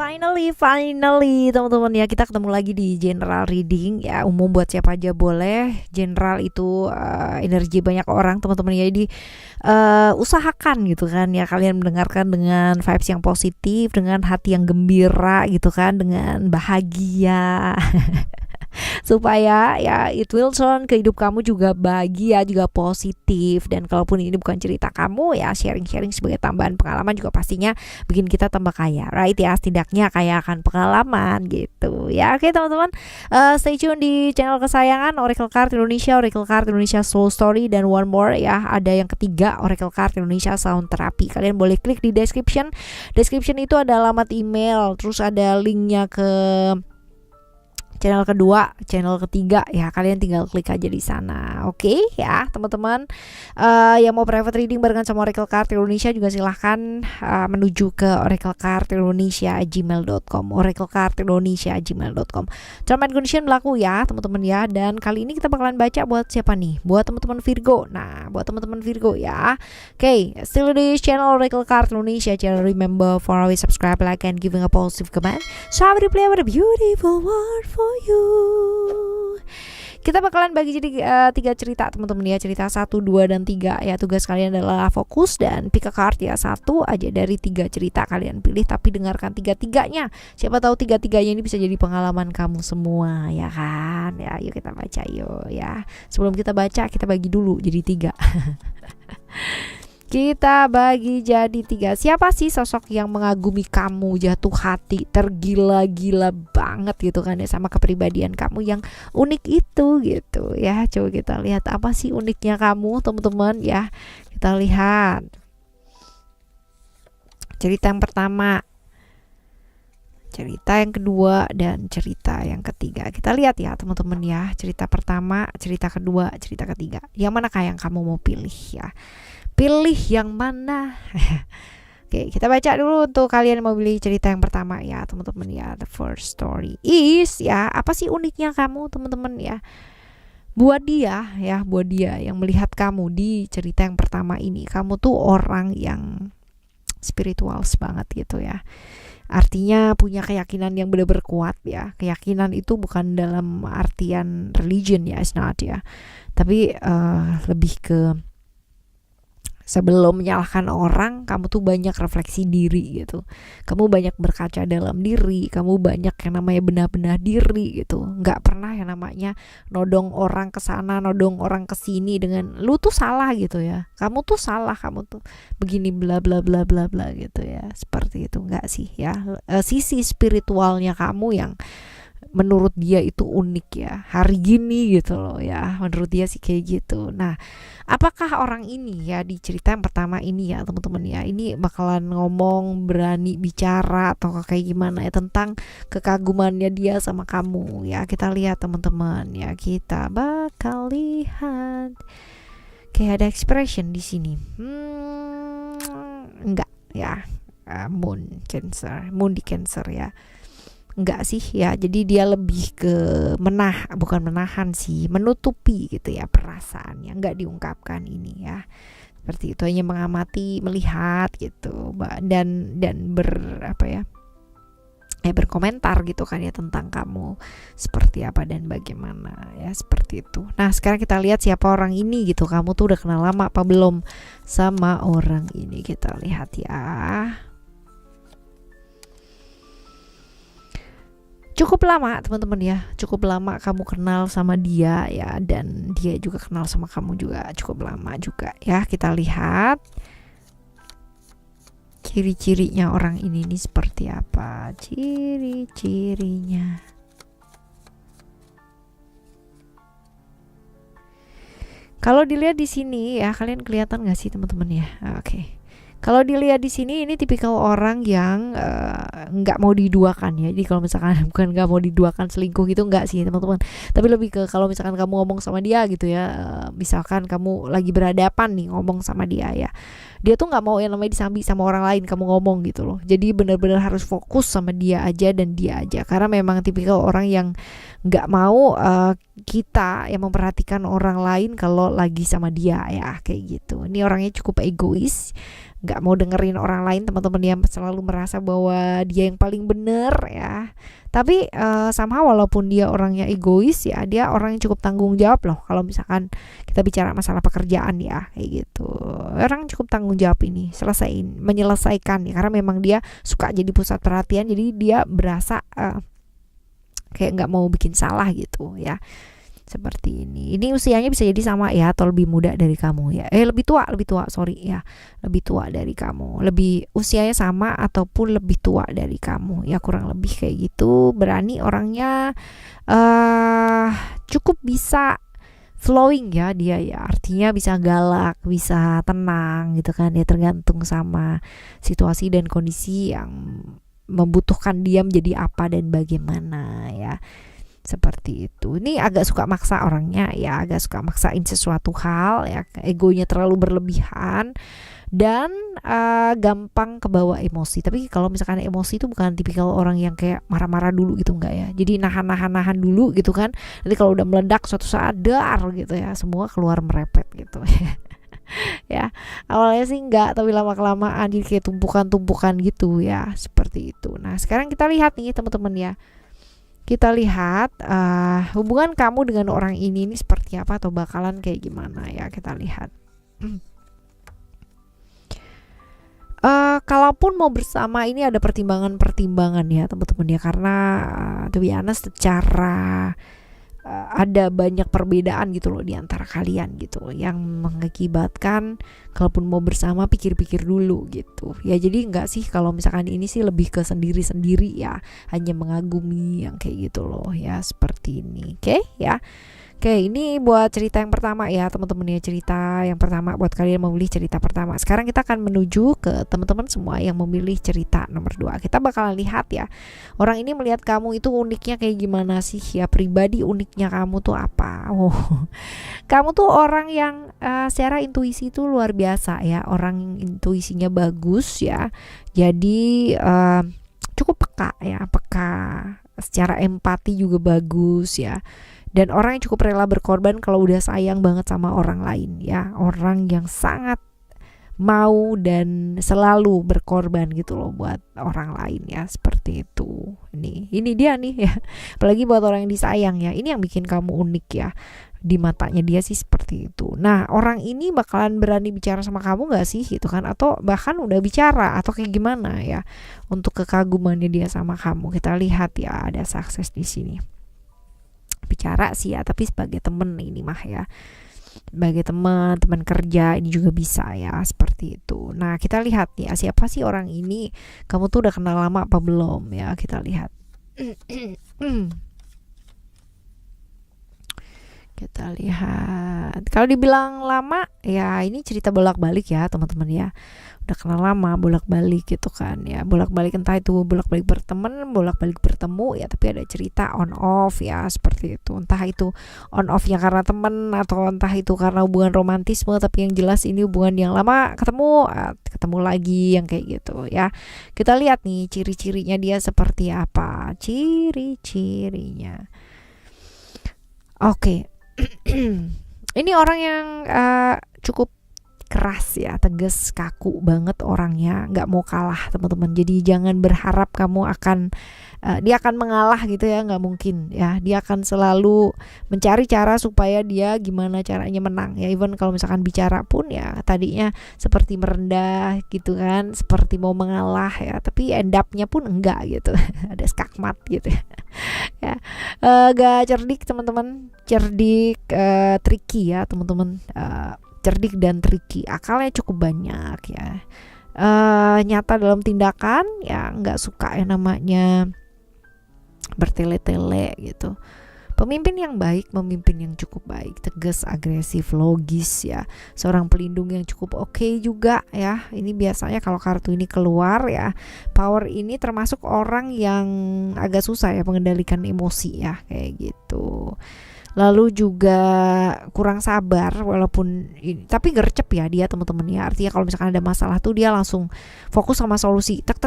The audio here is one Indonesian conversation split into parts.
Finally teman-teman ya, kita ketemu lagi di general reading ya, umum buat siapa aja boleh. General itu energi banyak orang teman-teman ya, jadi usahakan gitu kan ya, kalian mendengarkan dengan vibes yang positif, dengan hati yang gembira gitu kan, dengan bahagia supaya ya it will turn ke hidup kamu juga bahagia, juga positif. Dan kalaupun ini bukan cerita kamu ya, sharing-sharing sebagai tambahan pengalaman juga pastinya bikin kita tambah kaya, right ya, setidaknya kaya akan pengalaman gitu ya. Oke teman-teman, stay tune di channel kesayangan Oracle Card Indonesia, Oracle Card Indonesia Soul Story, dan one more ya, ada yang ketiga Oracle Card Indonesia Sound Therapy. Kalian boleh klik di description itu ada alamat email, terus ada linknya ke channel kedua, channel ketiga ya, kalian tinggal klik aja di sana. Oke ya teman-teman, yang mau private reading barengan sama Oracle Card Indonesia juga silahkan menuju ke oraclecardindonesia@gmail.com, oraclecardindonesia@gmail.com. Term and condition berlaku ya teman-teman ya. Dan kali ini kita bakalan baca buat siapa nih? Buat teman-teman Virgo. Nah, buat teman-teman Virgo ya. Oke, still di channel Oracle Card Indonesia. Jangan remember for always subscribe, like, and giving a positive comment. So I will play with a beautiful word for you. Kita bakalan bagi jadi 3 cerita teman-teman ya, cerita 1, 2, dan 3 ya. Tugas kalian adalah fokus dan pick a card ya, 1 aja dari 3 cerita kalian pilih, tapi dengarkan 3-3-nya. Siapa tahu 3-3-nya ini bisa jadi pengalaman kamu semua ya kan ya. Yuk kita baca yuk ya. Sebelum kita baca, kita bagi dulu jadi 3. Kita bagi jadi 3. Siapa sih sosok yang mengagumi kamu, jatuh hati, tergila-gila banget gitu kan ya sama kepribadian kamu yang unik itu gitu ya. Coba kita lihat apa sih uniknya kamu teman-teman ya. Kita lihat cerita yang pertama, cerita yang kedua, dan cerita yang ketiga. Kita lihat ya teman-teman ya, cerita pertama, cerita kedua, cerita ketiga. Yang manakah yang kamu mau pilih ya? Pilih yang mana? Oke, kita baca dulu untuk kalian mau pilih cerita yang pertama ya teman-teman ya. The first story is ya, apa sih uniknya kamu teman-teman ya? Buat dia yang melihat kamu di cerita yang pertama ini, kamu tuh orang yang spiritual banget gitu ya. Artinya punya keyakinan yang benar-benar kuat ya. Keyakinan itu bukan dalam artian religion ya, it's not ya. Tapi lebih ke sebelum menyalahkan orang, kamu tuh banyak refleksi diri gitu. Kamu banyak berkaca dalam diri, kamu banyak yang namanya benar-benar diri gitu. Nggak pernah yang namanya nodong orang ke sana, nodong orang ke sini dengan lu tuh salah gitu ya. Kamu tuh salah, kamu tuh begini bla bla bla bla bla gitu ya. Seperti itu nggak sih ya? Sisi spiritualnya kamu yang menurut dia itu unik ya hari gini gitu loh ya, menurut dia sih kayak gitu. Nah, apakah orang ini ya di cerita yang pertama ini ya teman-teman ya, ini bakalan ngomong, berani bicara atau kayak gimana ya tentang kekagumannya dia sama kamu ya. Kita lihat teman-teman ya, kita bakal lihat kayak ada expression di sini. Enggak ya, moon di Cancer ya. Enggak sih ya, jadi dia lebih ke bukan menahan sih, menutupi gitu ya perasaannya, enggak diungkapkan ini ya. Seperti itu, hanya mengamati, melihat gitu, dan berkomentar gitu kan ya tentang kamu seperti apa dan bagaimana ya, seperti itu. Nah, sekarang kita lihat siapa orang ini gitu. Kamu tuh udah kenal lama apa belum sama orang ini? Kita lihat ya. Cukup lama teman-teman ya, cukup lama kamu kenal sama dia ya, dan dia juga kenal sama kamu juga cukup lama juga ya. Kita lihat ciri-cirinya orang ini nih seperti apa, ciri-cirinya. Kalau dilihat di sini ya, kalian kelihatan nggak sih teman-teman ya? Oke. Kalau dilihat di sini, ini tipikal orang yang nggak mau diduakan ya. Jadi kalau misalkan bukan nggak mau diduakan selingkuh gitu, nggak sih teman-teman. Tapi lebih ke kalau misalkan kamu ngomong sama dia gitu ya, misalkan kamu lagi berhadapan nih ngomong sama dia ya, dia tuh nggak mau yang namanya disambi sama orang lain kamu ngomong gitu loh. Jadi benar-benar harus fokus sama dia aja dan dia aja. Karena memang tipikal orang yang nggak mau kita yang memperhatikan orang lain kalau lagi sama dia ya, kayak gitu. Ini orangnya cukup egois. nggak mau dengerin orang lain, teman-teman, dia selalu merasa bahwa dia yang paling benar ya. Tapi somehow walaupun dia orangnya egois ya, dia orang yang cukup tanggung jawab loh. Kalau misalkan kita bicara masalah pekerjaan ya, kayak gitu, orang cukup tanggung jawab ini, menyelesaikan ya, karena memang dia suka jadi pusat perhatian, jadi dia berasa kayak nggak mau bikin salah gitu ya, seperti ini. Ini usianya bisa jadi sama ya, atau lebih muda dari kamu ya, lebih tua sorry ya, lebih tua dari kamu, lebih usianya sama ataupun lebih tua dari kamu ya, kurang lebih kayak gitu. Berani orangnya, cukup bisa flowing ya dia ya, artinya bisa galak, bisa tenang gitu kan ya, tergantung sama situasi dan kondisi yang membutuhkan dia menjadi apa dan bagaimana ya, seperti itu. Ini agak suka maksa orangnya ya, agak suka maksain sesuatu hal ya, egonya terlalu berlebihan dan gampang kebawa emosi. Tapi kalau misalkan emosi itu bukan tipikal orang yang kayak marah-marah dulu gitu, enggak ya, jadi nahan dulu gitu kan, nanti kalau udah meledak suatu saat dar gitu ya, semua keluar merepet gitu ya. Awalnya sih enggak, tapi lama-kelamaan jadi kayak tumpukan-tumpukan gitu ya, seperti itu. Nah sekarang kita lihat nih teman-teman ya, kita lihat hubungan kamu dengan orang ini seperti apa, atau bakalan kayak gimana ya, kita lihat. Kalaupun mau bersama ini ada pertimbangan-pertimbangan ya teman-teman ya, karena to be honest, secara ada banyak perbedaan gitu loh di antara kalian gitu, yang mengakibatkan kalaupun mau bersama pikir-pikir dulu gitu ya. Jadi enggak sih, kalau misalkan ini sih lebih ke sendiri-sendiri ya, hanya mengagumi yang kayak gitu loh ya, seperti ini. Oke ya. Oke, ini buat cerita yang pertama ya teman-teman ya, cerita yang pertama buat kalian memilih cerita pertama. Sekarang kita akan menuju ke teman-teman semua yang memilih cerita nomor 2. Kita bakalan lihat ya, orang ini melihat kamu itu uniknya kayak gimana sih ya, pribadi uniknya kamu tuh apa. Kamu tuh orang yang secara intuisi itu luar biasa ya, orang intuisinya bagus ya. Jadi cukup peka ya, secara empati juga bagus ya. Dan orang yang cukup rela berkorban kalau udah sayang banget sama orang lain ya, orang yang sangat mau dan selalu berkorban gitu loh buat orang lain ya, seperti itu. Ini dia nih ya, apalagi buat orang yang disayang ya, ini yang bikin kamu unik ya di matanya dia sih, seperti itu. Nah orang ini bakalan berani bicara sama kamu gak sih gitu kan, atau bahkan udah bicara atau kayak gimana ya untuk kekagumannya dia sama kamu. Kita lihat ya, ada sukses di sini. Bicara sih ya, tapi sebagai temen ini mah ya, sebagai teman kerja ini juga bisa ya, seperti itu. Nah kita lihat ya, siapa sih orang ini, kamu tuh udah kenal lama apa belum ya, kita lihat. Kita lihat, kalau dibilang lama ya ini cerita bolak-balik ya teman-teman ya, udah kenal lama, bolak-balik gitu kan ya, bolak-balik, entah itu bolak-balik berteman, bolak-balik bertemu ya, tapi ada cerita on off ya, seperti itu. Entah itu on offnya karena temen, atau entah itu karena hubungan romantisme, tapi yang jelas ini hubungan yang lama ketemu lagi, yang kayak gitu ya. Kita lihat nih ciri-cirinya dia seperti apa, ciri-cirinya. Oke. Ini orang yang cukup keras ya, tegas, kaku banget orangnya, nggak mau kalah teman-teman. Jadi jangan berharap kamu akan dia akan mengalah gitu ya, nggak mungkin ya. Dia akan selalu mencari cara supaya dia gimana caranya menang ya. Even kalau misalkan bicara pun ya tadinya seperti merendah gitu kan, seperti mau mengalah ya, tapi end up-nya pun enggak gitu. Ada skakmat gitu ya. Ya, gak cerdik teman-teman, cerdik, tricky ya teman-teman, cerdik dan tricky, akalnya cukup banyak ya, nyata dalam tindakan ya, nggak suka yang namanya bertele-tele gitu. Pemimpin yang baik, pemimpin yang cukup baik, tegas, agresif, logis ya, seorang pelindung yang cukup oke juga ya. Ini biasanya kalau kartu ini keluar ya, power ini termasuk orang yang agak susah ya mengendalikan emosi ya, kayak gitu. Lalu juga kurang sabar, walaupun ini, tapi gercep ya dia teman-teman ya. Artinya kalau misalkan ada masalah tuh dia langsung fokus sama solusi, tek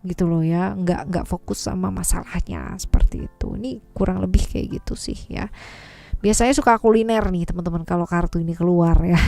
gitu loh ya, nggak fokus sama masalahnya, seperti itu. Ini kurang lebih kayak gitu sih ya. Biasanya suka kuliner nih teman-teman kalau kartu ini keluar ya.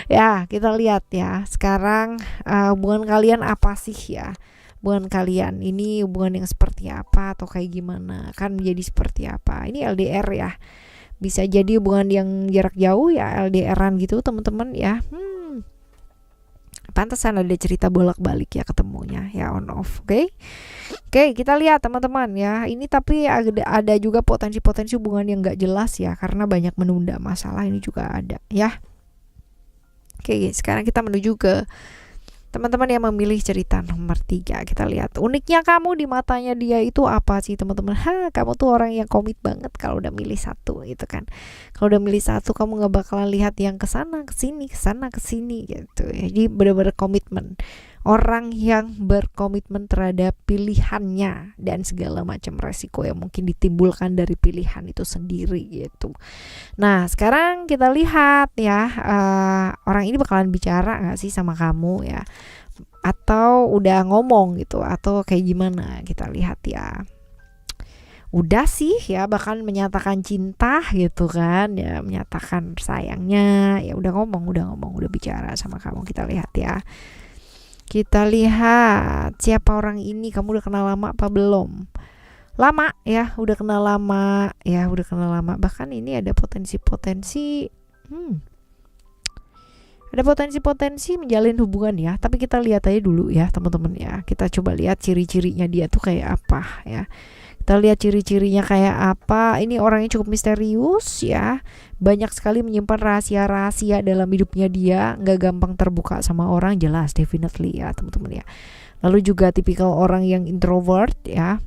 Ya, kita lihat ya. Sekarang hubungan kalian apa sih ya? Hubungan kalian ini hubungan yang seperti apa atau kayak gimana? Kan menjadi seperti apa? Ini LDR ya. Bisa jadi hubungan yang jarak jauh ya, LDRan gitu teman-teman ya. Pantesan ada cerita bolak-balik ya ketemunya ya, on off. Oke, kita lihat teman-teman ya. Ini tapi ada juga potensi-potensi hubungan yang gak jelas ya, karena banyak menunda masalah, ini juga ada ya. Oke, sekarang kita menuju ke teman-teman yang memilih cerita nomor 3. Kita lihat uniknya kamu di matanya dia itu apa sih teman-teman. Kamu tuh orang yang komit banget kalau udah milih satu gitu kan. Kalau udah milih satu kamu gak bakalan lihat yang kesana kesini gitu ya. Jadi benar-benar komitmen. Orang yang berkomitmen terhadap pilihannya dan segala macam resiko yang mungkin ditimbulkan dari pilihan itu sendiri gitu. Nah sekarang kita lihat ya, orang ini bakalan bicara gak sih sama kamu ya, atau udah ngomong gitu, atau kayak gimana. Kita lihat ya, udah sih ya, bahkan menyatakan cinta gitu kan ya, menyatakan sayangnya ya, udah bicara sama kamu. Kita lihat ya, kita lihat siapa orang ini. Kamu udah kenal lama apa belum? Lama ya, udah kenal lama. Bahkan ini ada potensi-potensi menjalin hubungan ya. Tapi kita lihat aja dulu ya teman-teman ya. Kita coba lihat ciri-cirinya dia tuh kayak apa ya. Kita lihat ciri-cirinya kayak apa. Ini orangnya cukup misterius ya. Banyak sekali menyimpan rahasia-rahasia dalam hidupnya dia. Gak gampang terbuka sama orang, jelas, definitely ya teman-teman ya. Lalu juga tipikal orang yang introvert ya.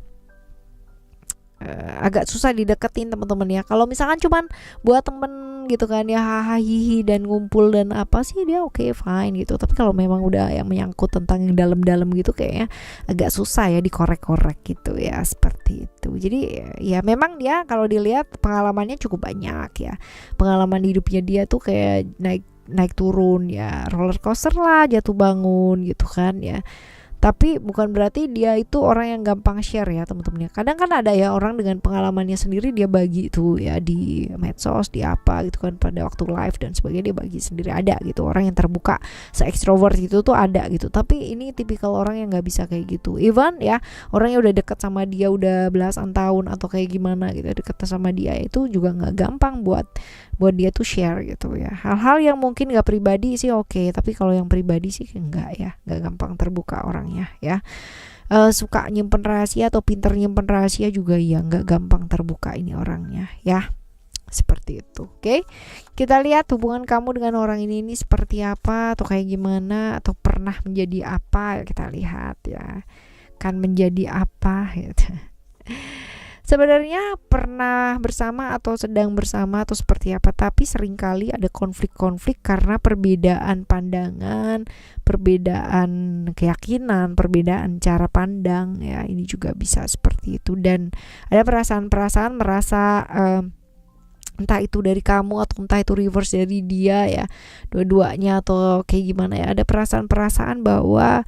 Agak susah dideketin teman-teman ya. Kalau misalkan cuman buat temen gitu kan ya, hahaha dan ngumpul dan apa sih, dia oke, fine gitu. Tapi kalau memang udah yang menyangkut tentang yang dalam-dalam gitu, kayaknya agak susah ya dikorek-korek gitu ya, seperti itu. Jadi ya memang dia kalau dilihat pengalamannya cukup banyak ya. Pengalaman hidupnya dia tuh kayak naik turun ya, roller coaster lah, jatuh bangun gitu kan ya. Tapi bukan berarti dia itu orang yang gampang share ya teman-teman ya. Kadang kan ada ya orang dengan pengalamannya sendiri dia bagi tuh ya di medsos, di apa gitu kan, pada waktu live dan sebagainya dia bagi sendiri, ada gitu. Orang yang terbuka se-extrovert gitu tuh ada gitu. Tapi ini tipikal orang yang gak bisa kayak gitu. Even ya orang yang udah deket sama dia udah belasan tahun atau kayak gimana gitu, deket sama dia itu juga gak gampang buat dia tuh share gitu ya. Hal-hal yang mungkin gak pribadi sih oke, tapi kalau yang pribadi sih enggak ya, gak gampang terbuka orangnya ya. Suka nyimpen rahasia atau pinter nyimpen rahasia juga ya, gak gampang terbuka ini orangnya ya. Seperti itu. Oke. Kita lihat hubungan kamu dengan orang ini seperti apa, atau kayak gimana, atau pernah menjadi apa. Kita lihat ya, kan menjadi apa gitu. Sebenarnya pernah bersama atau sedang bersama atau seperti apa, tapi seringkali ada konflik-konflik karena perbedaan pandangan, perbedaan keyakinan, perbedaan cara pandang ya. Ini juga bisa seperti itu, dan ada perasaan-perasaan merasa entah itu dari kamu atau entah itu reverse dari dia ya, dua-duanya atau kayak gimana ya. Ada perasaan-perasaan bahwa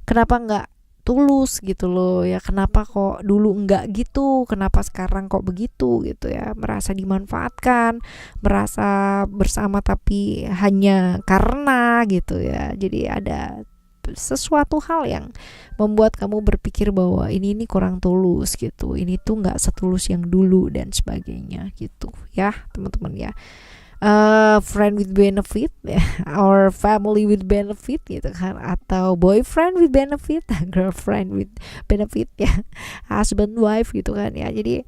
kenapa nggak tulus gitu loh ya, kenapa kok dulu enggak gitu, kenapa sekarang kok begitu gitu ya, merasa dimanfaatkan, merasa bersama tapi hanya karena gitu ya. Jadi ada sesuatu hal yang membuat kamu berpikir bahwa ini kurang tulus gitu, ini tuh nggak setulus yang dulu dan sebagainya gitu ya teman-teman ya. Friend with benefit or family with benefit gitu kan, atau boyfriend with benefit, girlfriend with benefit ya, husband wife gitu kan ya. Jadi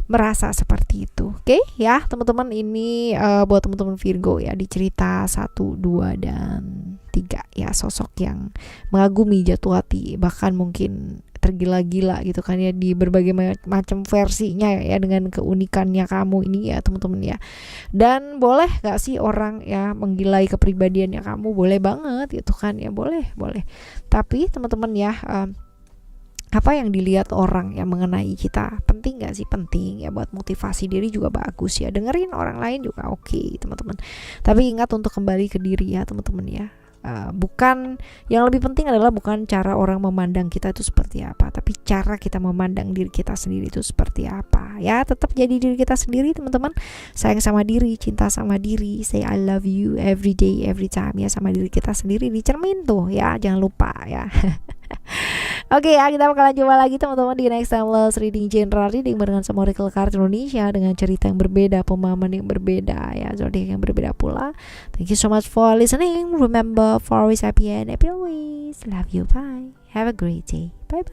merasa seperti itu. Oke ya teman-teman, ini buat teman-teman Virgo ya, di cerita 1, 2, dan 3 ya, sosok yang mengagumi, jatuh hati, bahkan mungkin tergila-gila gitu kan ya, di berbagai macam versinya ya, dengan keunikannya kamu ini ya teman-teman ya. Dan boleh gak sih orang ya menggilai kepribadiannya kamu, boleh banget gitu kan ya, boleh. Tapi teman-teman ya, apa yang dilihat orang yang mengenai kita penting gak sih? Penting ya, buat motivasi diri juga bagus ya, dengerin orang lain juga oke teman-teman. Tapi ingat untuk kembali ke diri ya teman-teman ya. Bukan, yang lebih penting adalah bukan cara orang memandang kita itu seperti apa, tapi cara kita memandang diri kita sendiri itu seperti apa. Ya, tetap jadi diri kita sendiri teman-teman. Sayang sama diri, cinta sama diri, say I love you every day, every time ya, sama diri kita sendiri di cermin tuh ya, jangan lupa ya. Oke ya, kita bakalan jumpa lagi teman-teman di next time Loves Reading General Reading barengan sama Oracle Card Indonesia dengan cerita yang berbeda, pemahaman yang berbeda ya, zodiak yang berbeda pula. Thank you so much for listening. Remember, for always happy and happy always. Love you, bye. Have a great day. Bye bye.